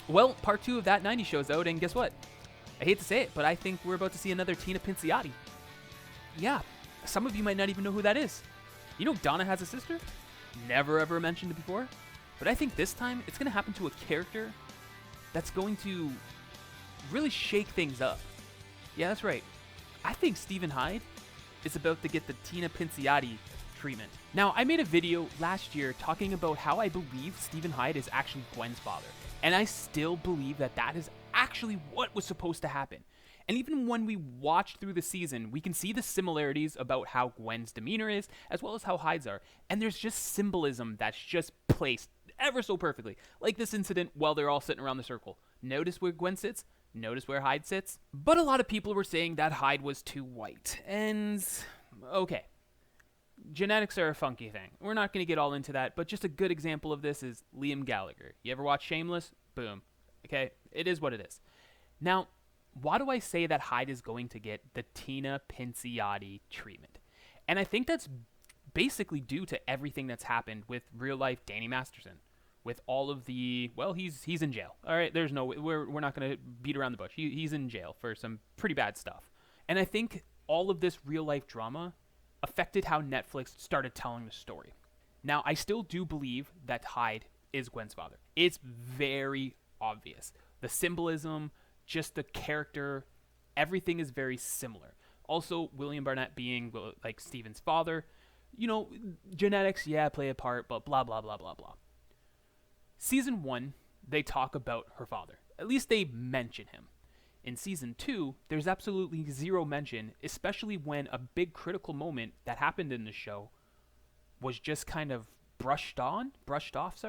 Well, part 2 of that 90s show's out, and guess what? I hate to say it, but I think we're about to see another Tina Pinciotti. Yeah, some of you might not even know who that is. You know Donna has a sister? Never ever mentioned it before. But I think this time it's going to happen to a character that's going to really shake things up. Yeah, that's right. I think Stephen Hyde is about to get the Tina Pinciotti treatment. Now, I made a video last year talking about how I believe Stephen Hyde is actually Gwen's father. And I still believe that that is actually what was supposed to happen. And even when we watch through the season, we can see the similarities about how Gwen's demeanor is, as well as how Hyde's are. And there's just symbolism that's just placed ever so perfectly. Like this incident while they're all sitting around the circle. Notice where Gwen sits, notice where Hyde sits. But a lot of people were saying that Hyde was too white. And, okay. Genetics are a funky thing. We're not going to get all into that, but just a good example of this is Liam Gallagher. You ever watch Shameless? Boom. Okay, it is what it is. Now, why do I say that Hyde is going to get the Tina Pinciotti treatment? And I think that's basically due to everything that's happened with real-life Danny Masterson. With all of the, well, he's in jail. All right, there's no, we're not going to beat around the bush. He's in jail for some pretty bad stuff. And I think all of this real-life drama affected how Netflix started telling the story. Now, I still do believe that Hyde is Gwen's father. It's very obvious. The symbolism, just the character, everything is very similar. Also, William Barnett being like Stephen's father, you know, genetics, yeah, play a part, but blah, blah, blah, blah, blah. Season 1, they talk about her father. At least they mention him. In Season 2, there's absolutely zero mention, especially when a big critical moment that happened in the show was just kind of brushed off.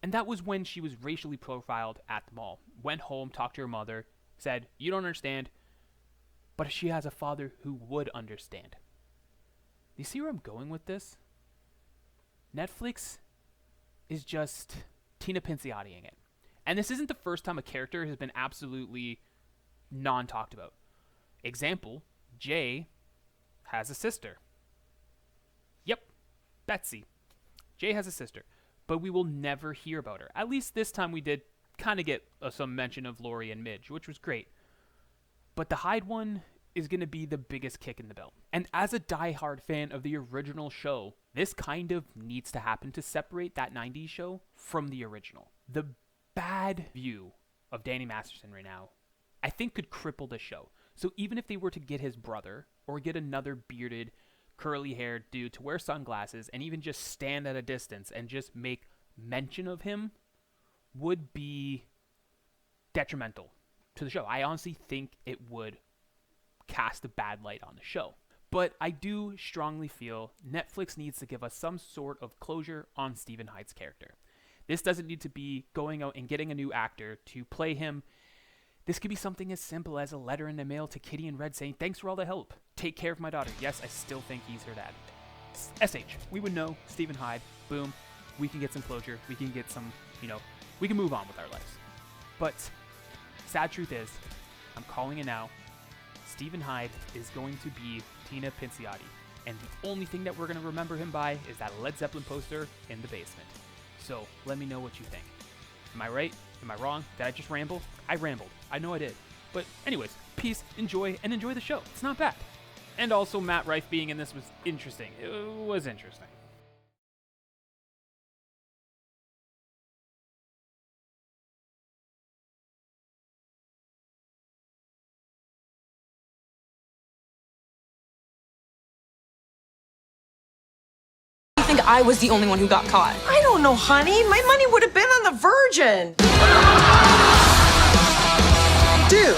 And that was when she was racially profiled at the mall. Went home, talked to her mother, said, "You don't understand," but she has a father who would understand. You see where I'm going with this? Netflix is just Tina Pinciottiing it. And this isn't the first time a character has been absolutely non-talked about. Example, Jay has a sister. Yep, Betsy. Jay has a sister, but we will never hear about her. At least this time we did kind of get some mention of Lori and Midge, which was great. But the Hyde one is going to be the biggest kick in the belt. And as a diehard fan of the original show, this kind of needs to happen to separate that 90s show from the original. The bad view of Danny Masterson right now, I think could cripple the show. So even if they were to get his brother or get another bearded, curly-haired dude to wear sunglasses and even just stand at a distance and just make mention of him, would be detrimental to the show. I honestly think it would cast a bad light on the show. But I do strongly feel Netflix needs to give us some sort of closure on Stephen Hyde's character. This doesn't need to be going out and getting a new actor to play him. This could be something as simple as a letter in the mail to Kitty and Red saying, "Thanks for all the help. Take care of my daughter." Yes, I still think he's her dad. SH. We would know Stephen Hyde. Boom. We can get some closure. We can get some, we can move on with our lives. But sad truth is, I'm calling it now. Stephen Hyde is going to be Tina Pinciotti. And the only thing that we're going to remember him by is that Led Zeppelin poster in the basement. So let me know what you think. Am I right? Am I wrong? Did I just ramble? I rambled. I know I did. But anyways, peace, enjoy the show. It's not bad. And also Matt Rife being in this was interesting. It was interesting. I think I was the only one who got caught. I don't know, honey. My money would have been on the Virgin. Dude.